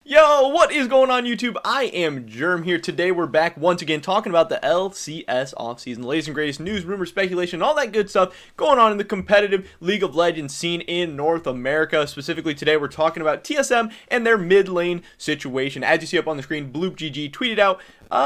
Yo, what is going on YouTube? I am Germ here. Today we're back once again talking about the LCS offseason, the latest and greatest news, rumors, speculation, all that good stuff going on in the competitive League of Legends scene in North America. Specifically today we're talking about TSM and their mid lane situation. As you see up on the screen, BloopGG tweeted out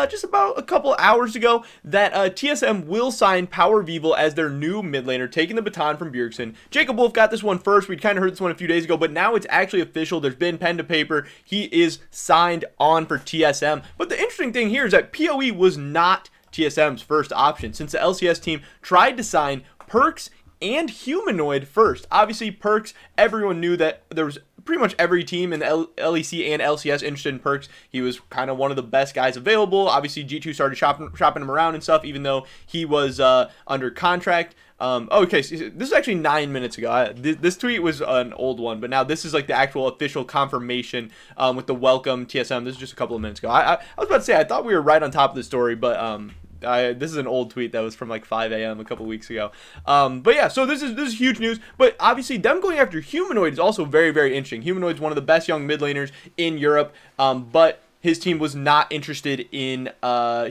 just about a couple hours ago that TSM will sign Powerofevil as their new mid laner, taking the baton from Bjergsen. Jacob Wolf got this one first. We'd kind of heard this one a few days ago, but now it's actually official. There's been pen to paper. He is signed on for TSM. But the interesting thing here is that PoE was not TSM's first option, since the LCS team tried to sign Perks and Humanoid first. Obviously, Perks, everyone knew that there was pretty much every team in the LEC and LCS interested in Perks. He was kind of one of the best guys available. Obviously, G2 started shopping him around and stuff, even though he was under contract. Okay, so this is actually 9 minutes ago. This tweet was an old one, but now this is like the actual official confirmation with the welcome TSM. This is just a couple of minutes ago. I was about to say, I thought we were right on top of the story, but this is an old tweet that was from like 5 a.m. a couple weeks ago. But yeah, so this is huge news. But obviously, them going after Humanoid is also very, very interesting. Humanoid's one of the best young mid laners in Europe, but his team was not interested in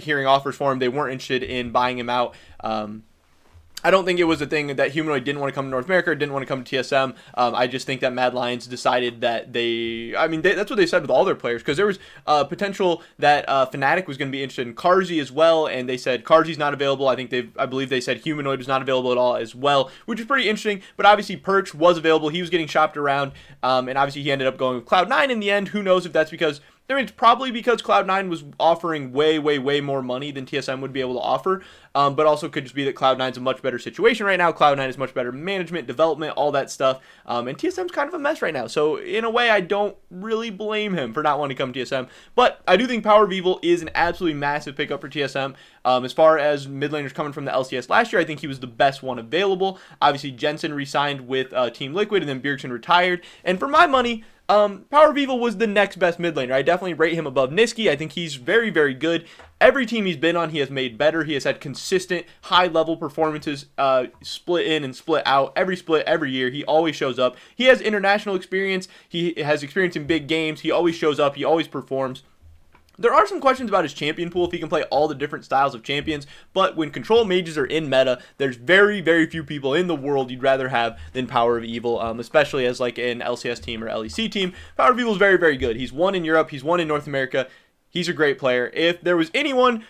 hearing offers for him. They weren't interested in buying him out. I don't think it was a thing that Humanoid didn't want to come to North America or didn't want to come to TSM. I just think that Mad Lions decided that that's what they said with all their players, because there was potential that Fnatic was going to be interested in Carzzy as well, and they said Carzzy's not available. I believe they said Humanoid was not available at all as well, which is pretty interesting. But obviously Perch was available. He was getting shopped around, and obviously he ended up going with Cloud9 in the end. Who knows if that's because... it's probably because Cloud9 was offering way, way, way more money than TSM would be able to offer, but also could just be that Cloud9's a much better situation right now. Cloud9 is much better management, development, all that stuff, and TSM's kind of a mess right now. So in a way, I don't really blame him for not wanting to come to TSM, but I do think Powerofevil is an absolutely massive pickup for TSM. As far as mid laners coming from the LCS last year, I think he was the best one available. Obviously, Jensen re-signed with Team Liquid, and then Bjergsen retired, and for my money, Powerofevil was the next best mid laner. I definitely rate him above Niski. I think he's very, very good. Every team he's been on, he has made better. He has had consistent, high-level performances, split in and split out. Every split, every year, he always shows up. He has international experience. He has experience in big games. He always shows up. He always performs. There are some questions about his champion pool, if he can play all the different styles of champions, but when control mages are in meta, there's very, very few people in the world you'd rather have than Powerofevil, especially as like an LCS team or LEC team. Powerofevil is very, very good. He's won in Europe, he's won in North America. He's a great player. If there was anyone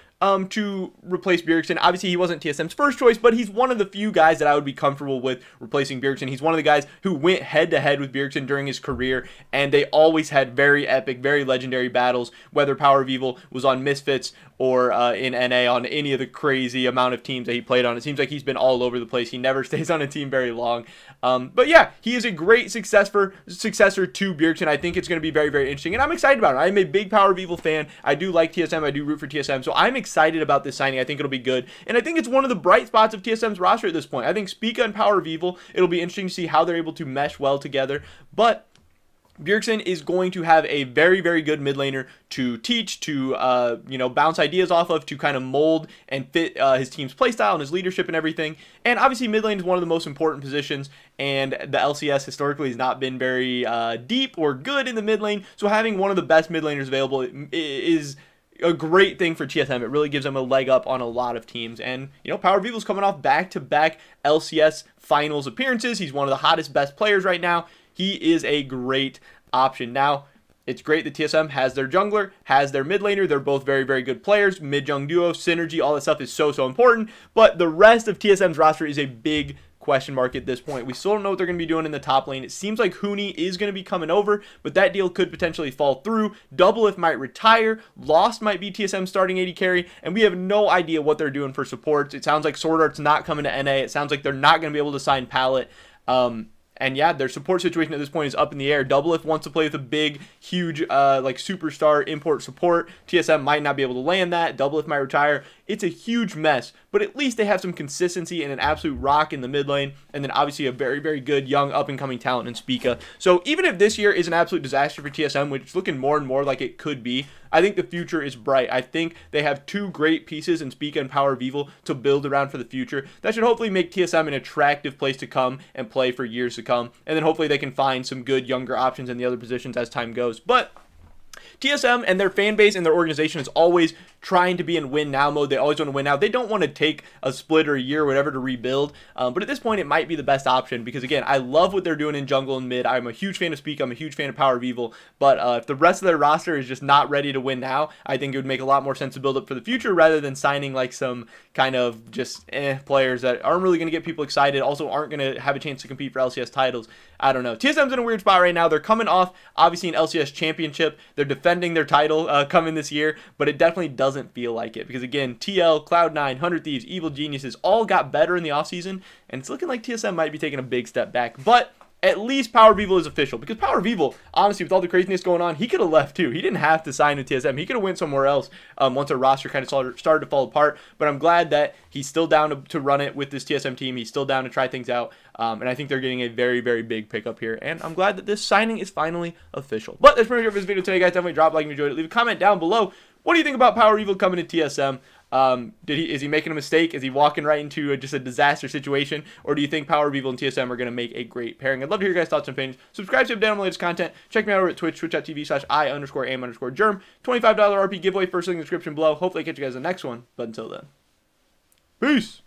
to replace Bjergsen, obviously he wasn't TSM's first choice, but he's one of the few guys that I would be comfortable with replacing Bjergsen. He's one of the guys who went head-to-head with Bjergsen during his career, and they always had very epic, very legendary battles, whether Powerofevil was on Misfits or in NA on any of the crazy amount of teams that he played on. It seems like he's been all over the place. He never stays on a team very long. But yeah, he is a great successor to Bjergsen. I think it's going to be very, very interesting, and I'm excited about it. I'm a big Powerofevil fan. I do like TSM. I do root for TSM, so I'm excited about this signing. I think it'll be good, and I think it's one of the bright spots of TSM's roster at this point. I think Spica and Powerofevil, it'll be interesting to see how they're able to mesh well together, but Bjergsen is going to have a very, very good mid laner to teach, to bounce ideas off of, to kind of mold and fit his team's playstyle and his leadership and everything. And obviously, mid lane is one of the most important positions, and the LCS historically has not been very deep or good in the mid lane. So having one of the best mid laners available is a great thing for TSM. It really gives them a leg up on a lot of teams. And, Powerovevil's coming off back-to-back LCS finals appearances. He's one of the hottest, best players right now. He is a great option. Now, it's great that TSM has their jungler, has their mid laner. They're both very, very good players. Mid-jung duo, synergy, all that stuff is so, so important. But the rest of TSM's roster is a big question mark at this point. We still don't know what they're going to be doing in the top lane. It seems like Huni is going to be coming over, but that deal could potentially fall through. Doublelift might retire. Lost might be TSM starting AD carry, and we have no idea what they're doing for supports. It sounds like Sword Art's not coming to NA. It sounds like they're not going to be able to sign Palette. And yeah, their support situation at this point is up in the air. Doublelift wants to play with a big, huge, superstar import support. TSM might not be able to land that. Doublelift might retire. It's a huge mess, but at least they have some consistency and an absolute rock in the mid lane, and then obviously a very, very good young up-and-coming talent in Spica. So even if this year is an absolute disaster for TSM, which is looking more and more like it could be, I think the future is bright. I think they have two great pieces in Spica and Powerofevil to build around for the future. That should hopefully make TSM an attractive place to come and play for years to come, and then hopefully they can find some good younger options in the other positions as time goes. But TSM and their fan base and their organization is always trying to be in win now mode. They always want to win now. They don't want to take a split or a year or whatever to rebuild. But at this point, it might be the best option because, again, I love what they're doing in jungle and mid. I'm a huge fan of Speak. I'm a huge fan of Powerofevil. But if the rest of their roster is just not ready to win now, I think it would make a lot more sense to build up for the future rather than signing like some kind of just players that aren't really going to get people excited, also aren't going to have a chance to compete for LCS titles. I don't know. TSM's in a weird spot right now. They're coming off, obviously, an LCS championship. They're defending their title coming this year, but it definitely doesn't feel like it because, again, TL, Cloud9, 100 Thieves, Evil Geniuses all got better in the offseason, and it's looking like TSM might be taking a big step back. But at least Powerofevil is official because Powerofevil, honestly, with all the craziness going on, he could have left too. He didn't have to sign with TSM. He could have went somewhere else once our roster kind of started to fall apart. But I'm glad that he's still down to run it with this TSM team. He's still down to try things out. And I think they're getting a very, very big pickup here. And I'm glad that this signing is finally official. But that's pretty much it for this video today, guys. Definitely drop a like if you enjoyed it. Leave a comment down below. What do you think about Powerofevil coming to TSM? Is he making a mistake? Is he walking right into just a disaster situation? Or do you think Powerofevil and TSM are going to make a great pairing? I'd love to hear your guys' thoughts and opinions. Subscribe to down on the latest content. Check me out over at Twitch, twitch.tv/I_am_germ. $25 RP giveaway, first link in the description below. Hopefully I catch you guys in the next one. But until then, peace.